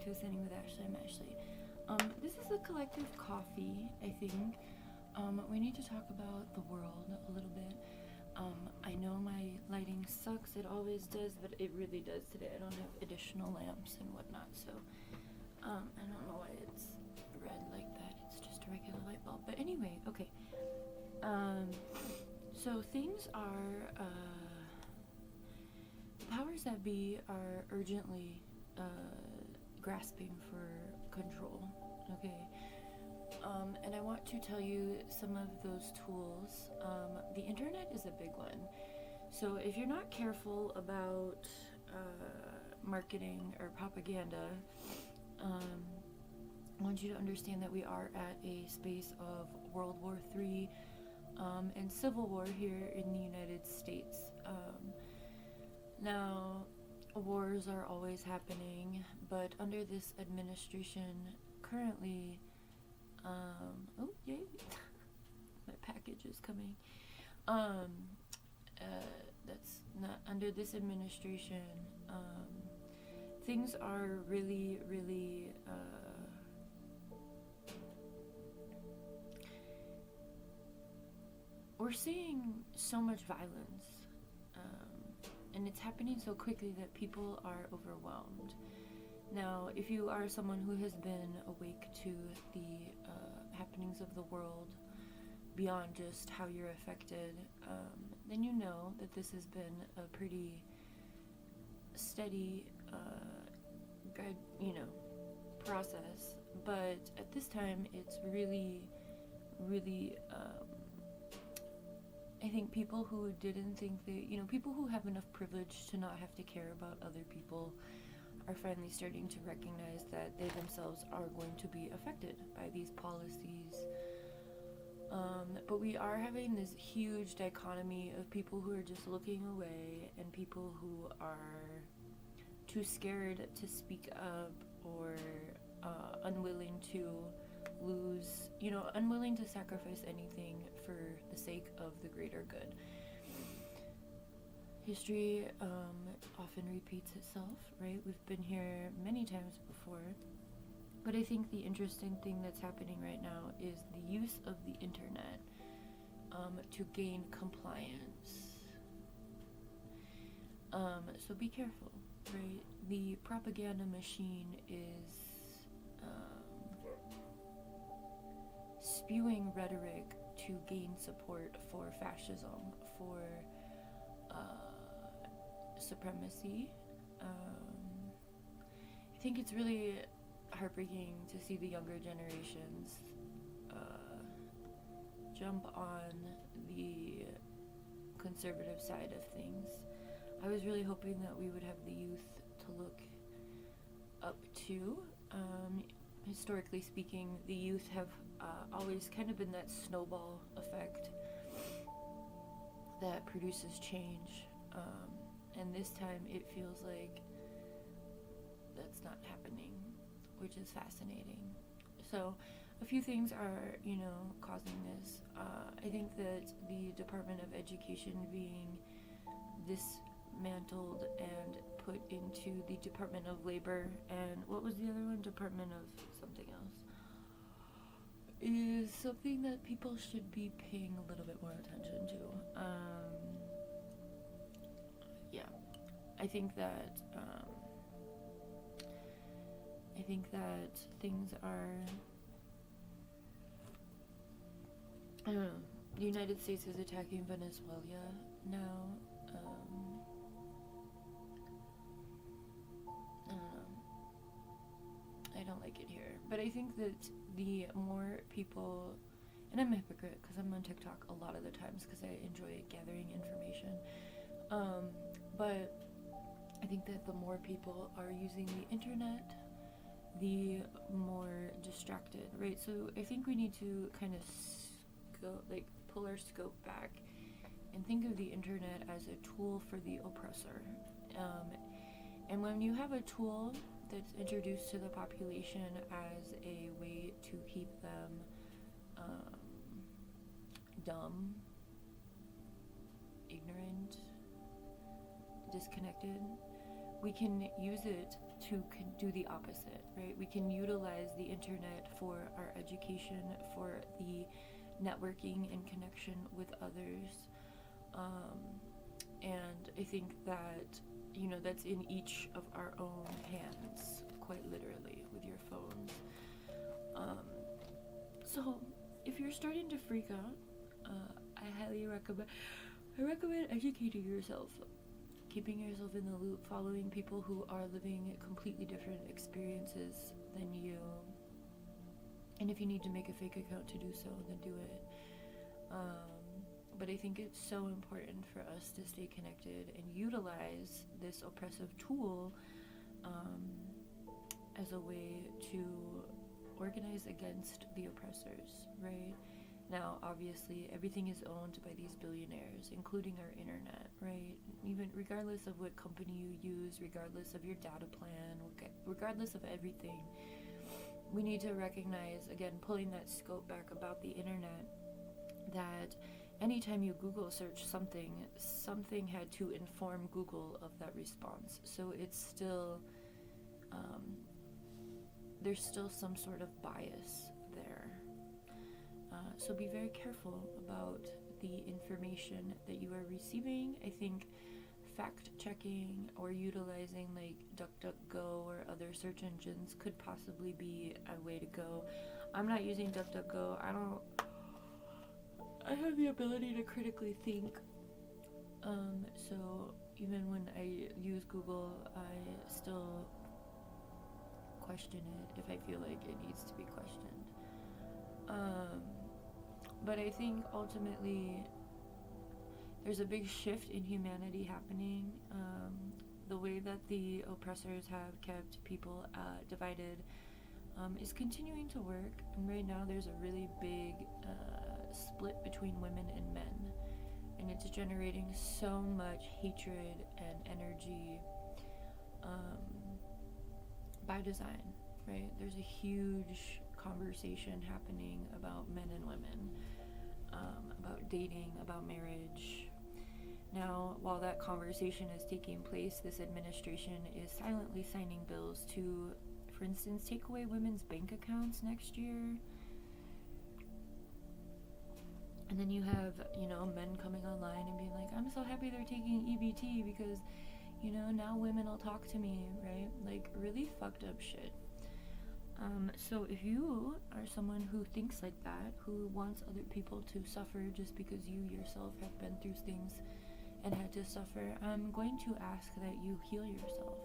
to Ascending with Ashley. I'm Ashley. This is a collective coffee, I think. We need to talk about the world a little bit. I know my lighting sucks, it always does, but it really does today. I don't have additional lamps and whatnot, so I don't know why it's red like that. It's just a regular light bulb. But anyway, okay. So things are, the powers that be are urgently grasping for control, okay? And I want to tell you some of those tools. The internet is a big one. So if you're not careful about marketing or propaganda, I want you to understand that we are at a space of World War III and Civil War here in the United States. Now, wars are always happening, but under this administration currently, oh yay, my package is coming. That's not under this administration. Things are really, really, we're seeing so much violence, and it's happening so quickly that people are overwhelmed. Now, if you are someone who has been awake to the happenings of the world beyond just how you're affected, then you know that this has been a pretty steady, process. But at this time, it's really, really, I think people who didn't think people who have enough privilege to not have to care about other people are finally starting to recognize that they themselves are going to be affected by these policies. But we are having this huge dichotomy of people who are just looking away and people who are too scared to speak up or unwilling to unwilling to sacrifice anything for the sake of the greater good. History often repeats itself, right? We've been here many times before. But I think the interesting thing that's happening right now is the use of the internet to gain compliance. So be careful, right? The propaganda machine is spewing rhetoric to gain support for fascism, for supremacy. I think it's really heartbreaking to see the younger generations jump on the conservative side of things. I was really hoping that we would have the youth to look up to. Historically speaking, the youth have always kind of been that snowball effect that produces change. And this time it feels like that's not happening, which is fascinating. So a few things are, causing this. I think that the Department of Education being dismantled and put into the Department of Labor, and what was the other one? Department of something else, is something that people should be paying a little bit more attention to. I think that things are, I don't know, the United States is attacking Venezuela now. I don't know. I don't like it here. But I think that the more people, and I'm a hypocrite because I'm on TikTok a lot of the times because I enjoy gathering information. But I think that the more people are using the internet, the more distracted, right? So I think we need to kind of pull our scope back and think of the internet as a tool for the oppressor. And when you have a tool that's introduced to the population as a way to keep them dumb, ignorant, disconnected, we can use it to do the opposite, right? We can utilize the internet for our education, for the networking and connection with others. And I think that, that's in each of our own hands, quite literally, with your phones. So if you're starting to freak out, I highly recommend educating yourself, keeping yourself in the loop, following people who are living completely different experiences than you. And if you need to make a fake account to do so, then do it. But I think it's so important for us to stay connected and utilize this oppressive tool as a way to organize against the oppressors, right? Now, obviously, everything is owned by these billionaires, including our internet, right? Even regardless of what company you use, regardless of your data plan, regardless of everything, we need to recognize, again, pulling that scope back about the internet, that anytime you Google search something had to inform Google of that response. So it's still, there's still some sort of bias there. So be very careful about the information that you are receiving. I think fact checking or utilizing like DuckDuckGo or other search engines could possibly be a way to go. I'm not using DuckDuckGo. I have the ability to critically think. So even when I use Google, I still question it if I feel like it needs to be questioned. But I think ultimately there's a big shift in humanity happening. The way that the oppressors have kept people divided is continuing to work. And right now there's a really big split between women and men. And it's generating so much hatred and energy by design, right? There's a huge conversation happening about men and women, about dating, about marriage. Now, while that conversation is taking place, this administration is silently signing bills to, for instance, take away women's bank accounts next year. And then you have, men coming online and being like, I'm so happy they're taking EBT because, now women will talk to me, right? Like, really fucked up shit. So if you are someone who thinks like that, who wants other people to suffer just because you yourself have been through things and had to suffer, I'm going to ask that you heal yourself.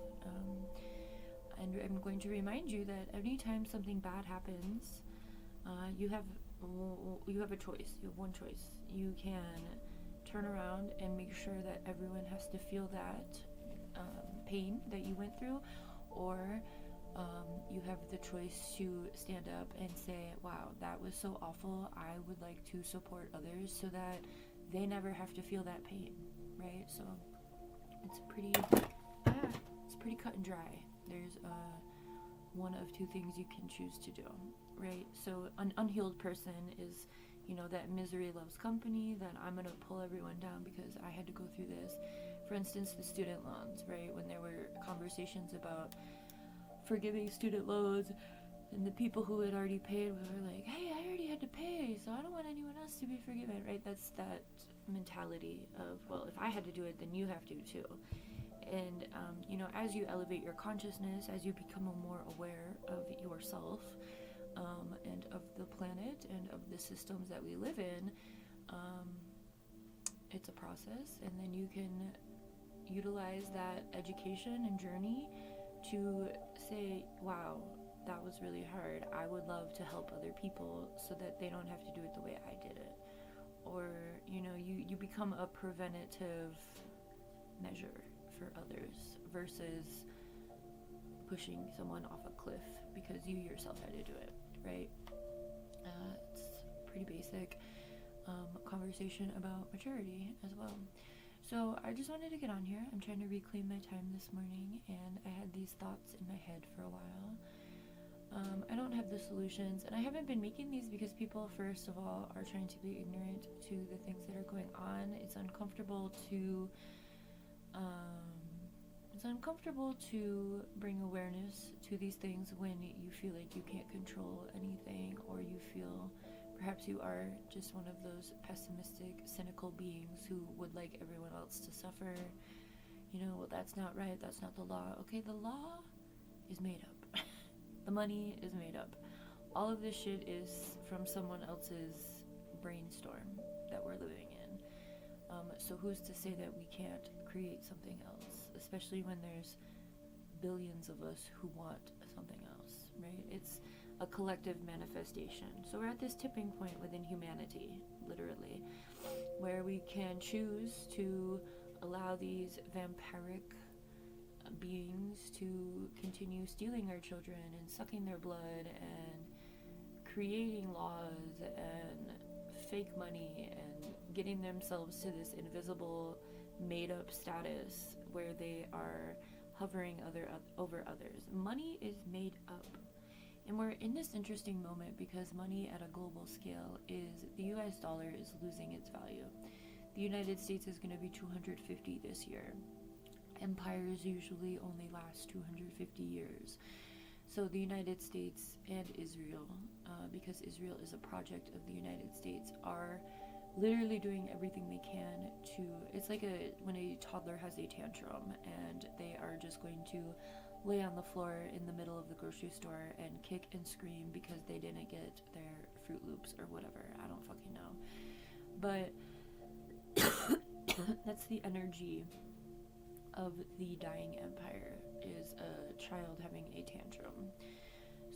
And I'm going to remind you that anytime something bad happens, you have a choice. You have one choice. You can turn around and make sure that everyone has to feel that pain that you went through, or you have the choice to stand up and say, wow, that was so awful. I would like to support others so that they never have to feel that pain, right? So it's pretty cut and dry. There's one of two things you can choose to do, right? So an unhealed person is, that misery loves company, that I'm going to pull everyone down because I had to go through this. For instance, the student loans, right? When there were conversations about forgiving student loans, and the people who had already paid were like, hey, I already had to pay, so I don't want anyone else to be forgiven, right? That's that mentality of, well, if I had to do it, then you have to too. And, as you elevate your consciousness, as you become more aware of yourself, and of the planet and of the systems that we live in, it's a process, and then you can utilize that education and journey to say, wow, that was really hard. I would love to help other people so that they don't have to do it the way I did it. Or, you become a preventative measure for others versus pushing someone off a cliff because you yourself had to do it, right? It's pretty basic conversation about maturity as well. So I just wanted to get on here. I'm trying to reclaim my time this morning, and I had these thoughts in my head for a while. I don't have the solutions, and I haven't been making these because people, first of all, are trying to be ignorant to the things that are going on. It's uncomfortable to It's uncomfortable to bring awareness to these things when you feel like you can't control anything, or you feel perhaps you are just one of those pessimistic, cynical beings who would like everyone else to suffer. Well, that's not right, that's not the law. Okay, the law is made up. The money is made up. All of this shit is from someone else's brainstorm that we're living in. So who's to say that we can't create something else, especially when there's billions of us who want something else, right? It's a collective manifestation. So we're at this tipping point within humanity, literally, where we can choose to allow these vampiric beings to continue stealing our children and sucking their blood and creating laws and fake money and getting themselves to this invisible, made-up status where they are hovering over others. Money is made up. And we're in this interesting moment because money at a global scale is, the US dollar is losing its value. The United States is going to be 250 this year. Empires usually only last 250 years. So the United States and Israel, because Israel is a project of the United States, are literally doing everything they can to, it's like when a toddler has a tantrum and they are just going to lay on the floor in the middle of the grocery store and kick and scream because they didn't get their Fruit Loops or whatever. I don't fucking know. But that's the energy of the dying empire, is a child having a tantrum.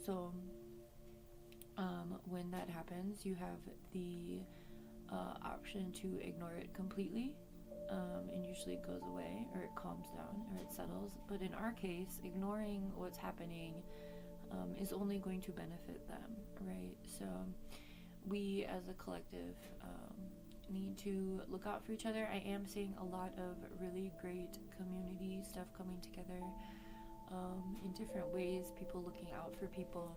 So when that happens, you have the option to ignore it completely, and usually it goes away, or it calms down, or it settles. But in our case, ignoring what's happening is only going to benefit them, right? So we as a collective need to look out for each other. I am seeing a lot of really great community stuff coming together in different ways, people looking out for people,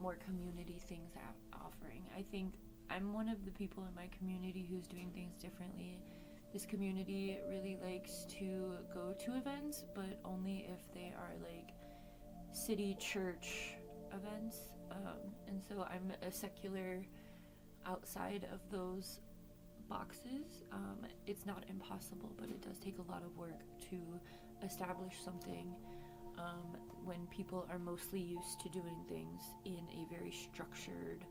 more community things offering. I think I'm one of the people in my community who's doing things differently. This community really likes to go to events, but only if they are like city church events, and so I'm a secular outside of those boxes. It's not impossible, but it does take a lot of work to establish something when people are mostly used to doing things in a very structured,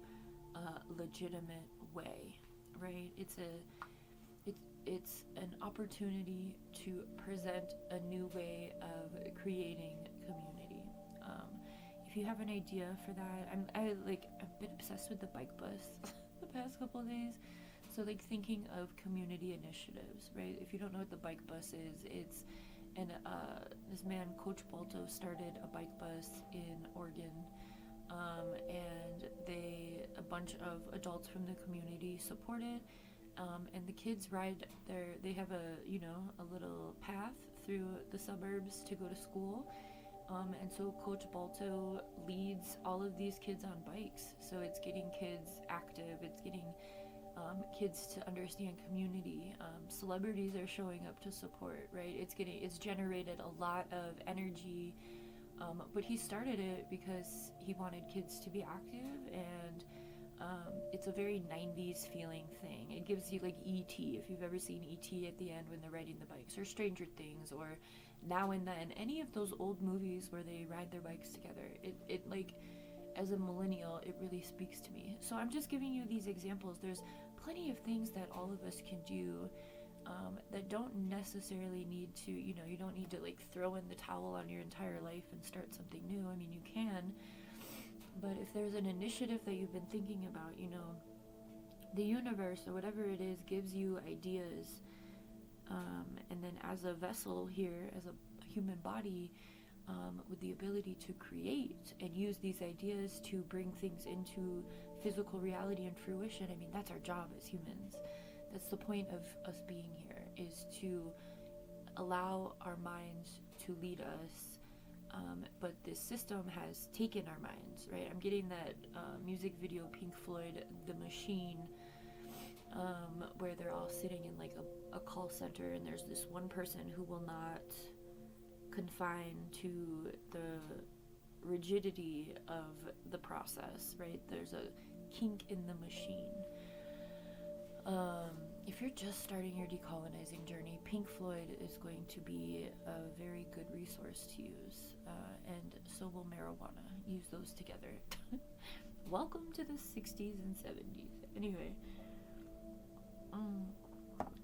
legitimate way, right? It's an opportunity to present a new way of creating community. If you have an idea for that, I've been obsessed with the bike bus the past couple of days. So like thinking of community initiatives, right? If you don't know what the bike bus is, it's this man, Coach Balto, started a bike bus in Oregon, and a bunch of adults from the community support it, and the kids ride they have a little path through the suburbs to go to school, and so Coach Balto leads all of these kids on bikes. So it's getting kids active, it's getting kids to understand community. Celebrities are showing up to support, right? It's generated a lot of energy, but he started it because he wanted kids to be active, and it's a very 90s feeling thing. It gives you like E.T., if you've ever seen E.T. at the end when they're riding the bikes, or Stranger Things, or Now and Then, any of those old movies where they ride their bikes together. It like, as a millennial, it really speaks to me. So I'm just giving you these examples. There's plenty of things that all of us can do that don't necessarily need to, you don't need to like throw in the towel on your entire life and start something new. I mean, you can, but if there's an initiative that you've been thinking about, the universe or whatever it is gives you ideas, and then as a vessel here, as a human body, with the ability to create and use these ideas to bring things into physical reality and fruition. I mean, that's our job as humans. That's the point of us being here, is to allow our minds to lead us, but this system has taken our minds, right? I'm getting that music video, Pink Floyd, The Machine, where they're all sitting in like a call center, and there's this one person who will not confined to the rigidity of the process, right? There's a kink in the machine. If you're just starting your decolonizing journey, Pink Floyd is going to be a very good resource to use, and so will marijuana. Use those together. Welcome to the 60s and 70s. Anyway,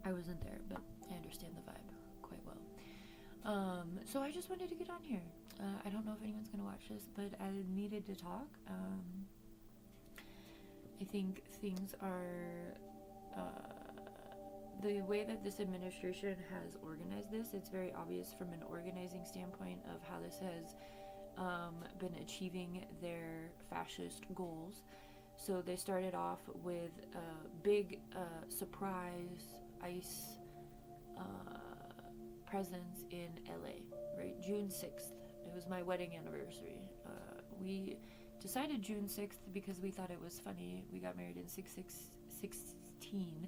I wasn't there, but I understand the vibe quite well. So I just wanted to get on here. I don't know if anyone's going to watch this, but I needed to talk. I think things are... the way that this administration has organized this, it's very obvious from an organizing standpoint of how this has been achieving their fascist goals. So they started off with a big surprise ICE presence in LA, right? June 6th. It was my wedding anniversary. We decided June 6th because we thought it was funny. We got married in 6/6/16.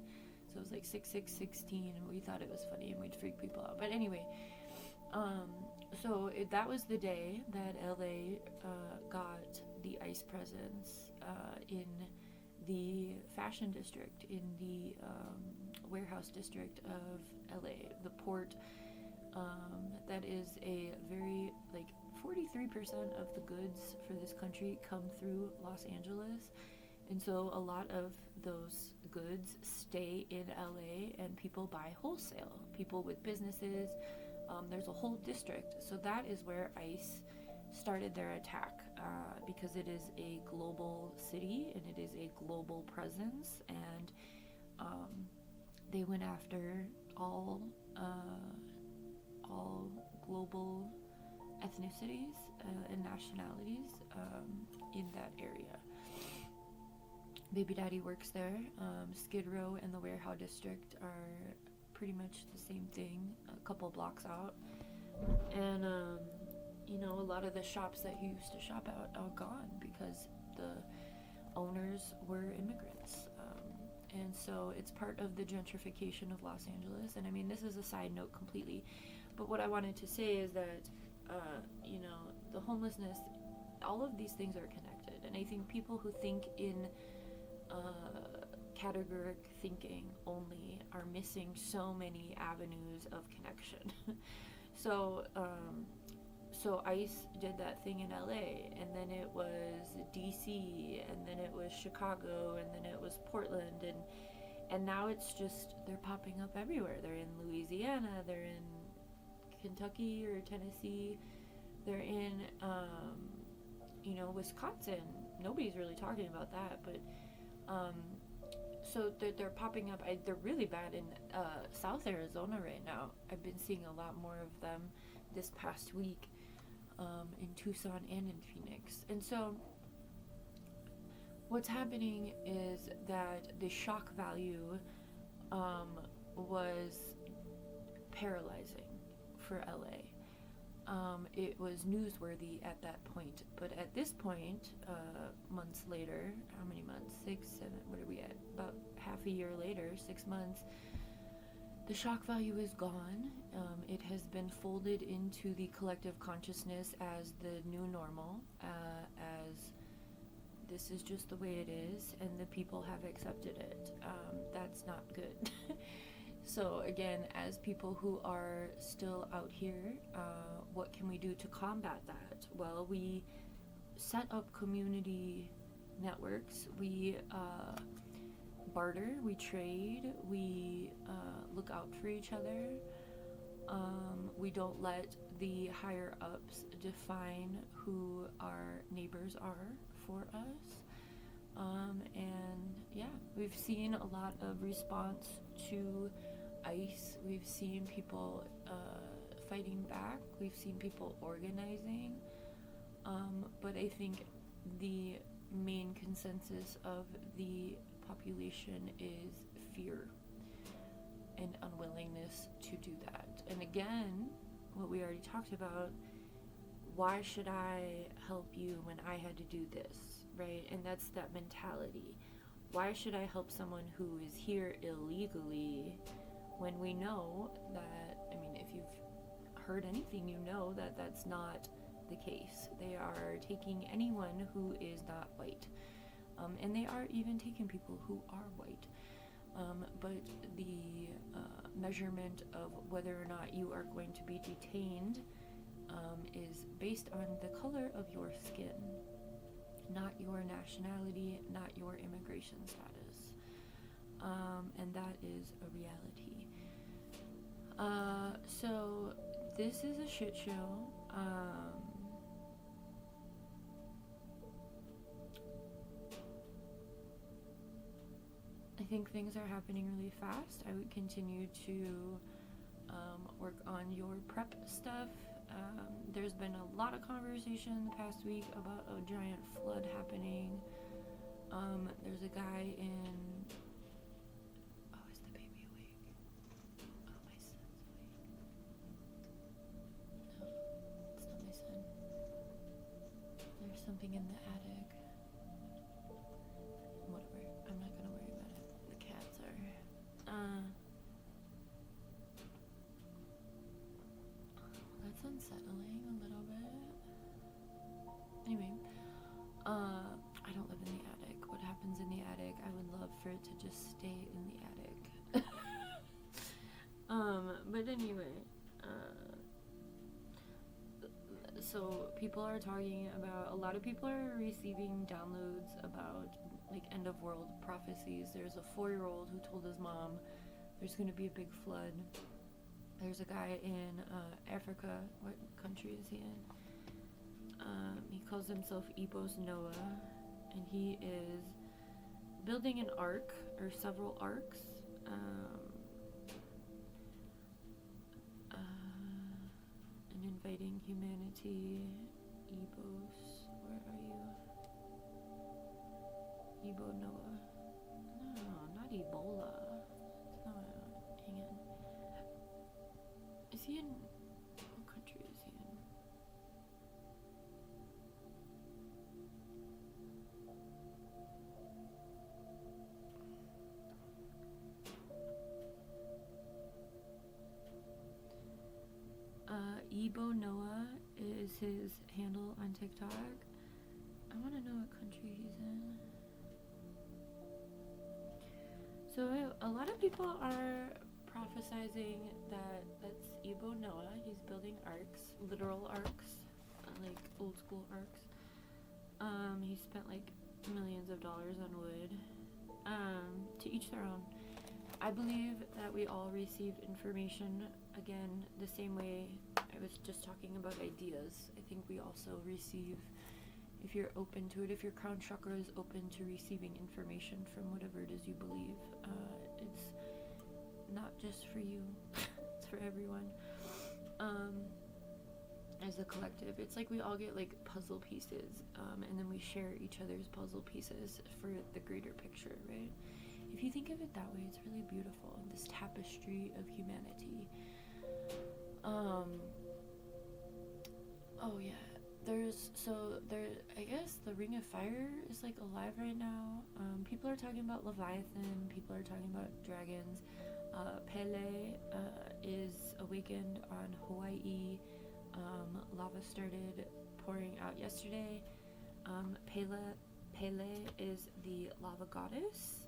So it was like 6/6/16, and we thought it was funny and we'd freak people out. But anyway, that was the day that LA got the ICE presence in the fashion district, in the warehouse district of LA, the port. That is a very, 43% of the goods for this country come through Los Angeles. And so a lot of those goods stay in LA and people buy wholesale. People with businesses, there's a whole district. So that is where ICE started their attack because it is a global city and it is a global presence. And they went after all global ethnicities and nationalities in that area. Baby Daddy works there. Skid Row and the warehouse district are pretty much the same thing, a couple blocks out. And, a lot of the shops that he used to shop at are gone because the owners were immigrants. And so it's part of the gentrification of Los Angeles. And I mean, this is a side note completely. But what I wanted to say is that, the homelessness, all of these things are connected. And I think people who think in categoric thinking only are missing so many avenues of connection. So ICE did that thing in LA, and then it was DC, and then it was Chicago, and then it was Portland, and now it's just, they're popping up everywhere. They're in Louisiana, they're in Kentucky or Tennessee, they're in Wisconsin. Nobody's really talking about that, but so they're popping up. They're really bad in South Arizona right now. I've been seeing a lot more of them this past week in Tucson and in Phoenix. And so what's happening is that the shock value was paralyzing for LA. It was newsworthy at that point, but at this point, months later, how many months? 6, 7, what are we at? About half a year later, 6 months, the shock value is gone. It has been folded into the collective consciousness as the new normal, as this is just the way it is, and the people have accepted it. That's not good. So again, as people who are still out here, what can we do to combat that? Well, we set up community networks. We barter, we trade, we look out for each other. We don't let the higher ups define who our neighbors are for us. And yeah, we've seen a lot of response to ICE. We've seen people fighting back. We've seen people organizing. But I think the main consensus of the population is fear and unwillingness to do that. And again, what we already talked about, why should I help you when I had to do this, right? And that's that mentality. Why should I help someone who is here illegally when we know that, I mean, if you've heard anything, you know that that's not the case. They are taking anyone who is not white. And they are even taking people who are white. But the measurement of whether or not you are going to be detained is based on the color of your skin, not your nationality, not your immigration status. And that is a reality. So this is a shit show. I think things are happening really fast. I would continue to work on your prep stuff. There's been a lot of conversation the past week about a giant flood happening. There's a guy in... Oh, is the baby awake? Oh, my son's awake. No, it's not my son. There's something in the attic. Whatever. I'm not gonna worry about it. The cats are... That's unsettling a little bit. Anyway, I don't live in the attic. What happens in the attic, I would love for it to just stay in the attic. But anyway, so people are talking about, a lot of people are receiving downloads about like end of world prophecies. There's a 4-year-old who told his mom there's going to be a big flood. There's a guy in Africa. What country is he in? He calls himself Epos Noah, and he is building an ark, or several arks, and inviting humanity. Ebos, where are you? Ebo Noah. No, not Ebola. That's not what hang on. Is he in... What country is he in? Ebo Noah is his handle on TikTok. I want to know what country he's in. So a lot of people are prophesizing that that's Ebo Noah. He's building arcs, literal arcs, like old school arcs. He spent like millions of dollars on wood. To each their own. I believe that we all receive information, again, the same way I was just talking about ideas. I think we also receive, if you're open to it, if your crown chakra is open to receiving information from whatever it is you believe, it's not just for you, it's for everyone. As a collective, it's like we all get like puzzle pieces, and then we share each other's puzzle pieces for the greater picture, right? If you think of it that way, it's really beautiful, this tapestry of humanity. Oh yeah, I guess the Ring of Fire is like alive right now. People are talking about Leviathan, people are talking about dragons. Pele is awakened on Hawaii. Lava started pouring out yesterday. Pele is the lava goddess.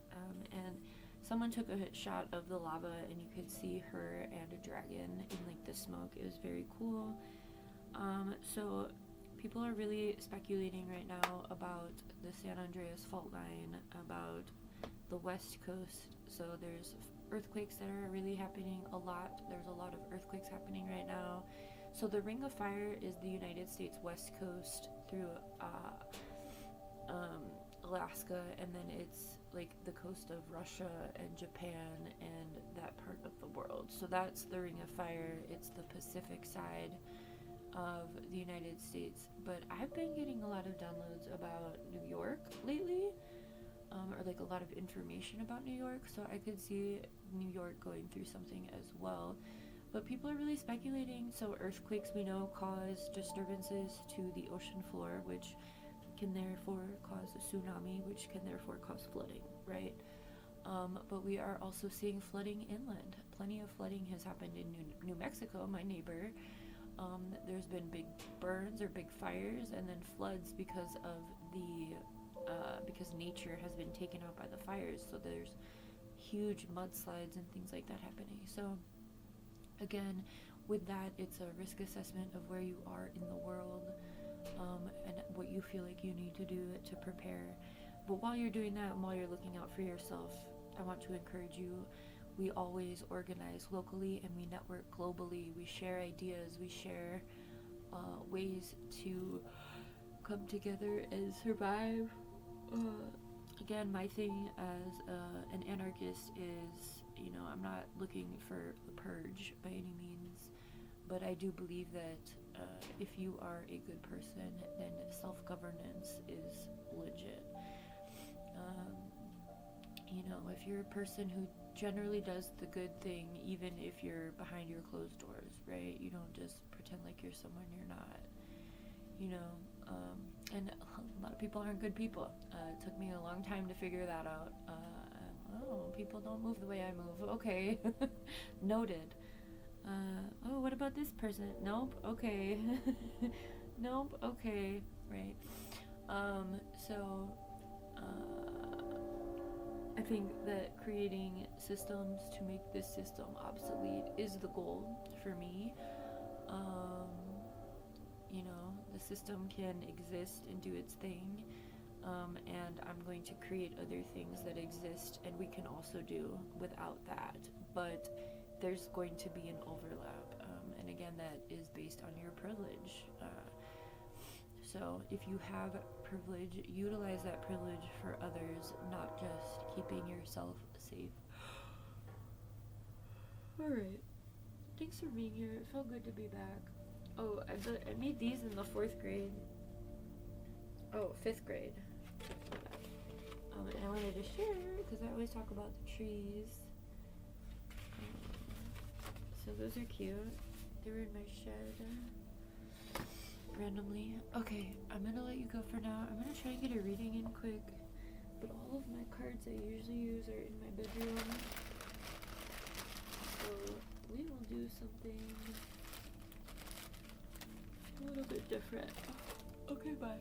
And someone took a shot of the lava and you could see her and a dragon in like the smoke. It was very cool. So people are really speculating right now about the San Andreas fault line, about the West Coast. So there's earthquakes that are really happening a lot. There's a lot of earthquakes happening right now. So the Ring of Fire is the United States West Coast through Alaska, and then it's like the coast of Russia and Japan and that part of the world. So that's the Ring of Fire. It's the Pacific side of the United States. But I've been getting a lot of downloads about New York lately, or like a lot of information about New York. So I could see New York going through something as well. But people are really speculating. So earthquakes, we know, cause disturbances to the ocean floor, which can therefore cause a tsunami, which can therefore cause flooding, right? But we are also seeing flooding inland. Plenty of flooding has happened in New Mexico, my neighbor. There's been big burns or big fires, and then floods because of because nature has been taken out by the fires. So there's huge mudslides and things like that happening. So again, with that, it's a risk assessment of where you are in the world, and what you feel like you need to do to prepare. But while you're doing that and while you're looking out for yourself, I want to encourage you. We always organize locally and we network globally. We share ideas, we share ways to come together and survive. Again, my thing as an anarchist is, I'm not looking for the purge by any means, but I do believe that if you are a good person, then self-governance is legit. If you're a person who generally does the good thing, even if you're behind your closed doors, right? You don't just pretend like you're someone you're not, and a lot of people aren't good people. It took me a long time to figure that out. People don't move the way I move. Okay. Noted. What about this person? Nope. Okay. Nope. Okay. Right. I think that creating systems to make this system obsolete is the goal for me. The system can exist and do its thing, and I'm going to create other things that exist and we can also do without that. But there's going to be an overlap, and again, that is based on your privilege. So if you have privilege, utilize that privilege for others, not just keeping yourself safe. Alright. Thanks for being here. It felt good to be back. Oh, I made these in the 4th grade. Oh, 5th grade. And I wanted to share because I always talk about the trees. So those are cute. They were in my shed randomly. Okay, I'm gonna let you go for now. I'm gonna try and get a reading in quick, but all of my cards I usually use are in my bedroom, so we will do something a little bit different. Okay, bye.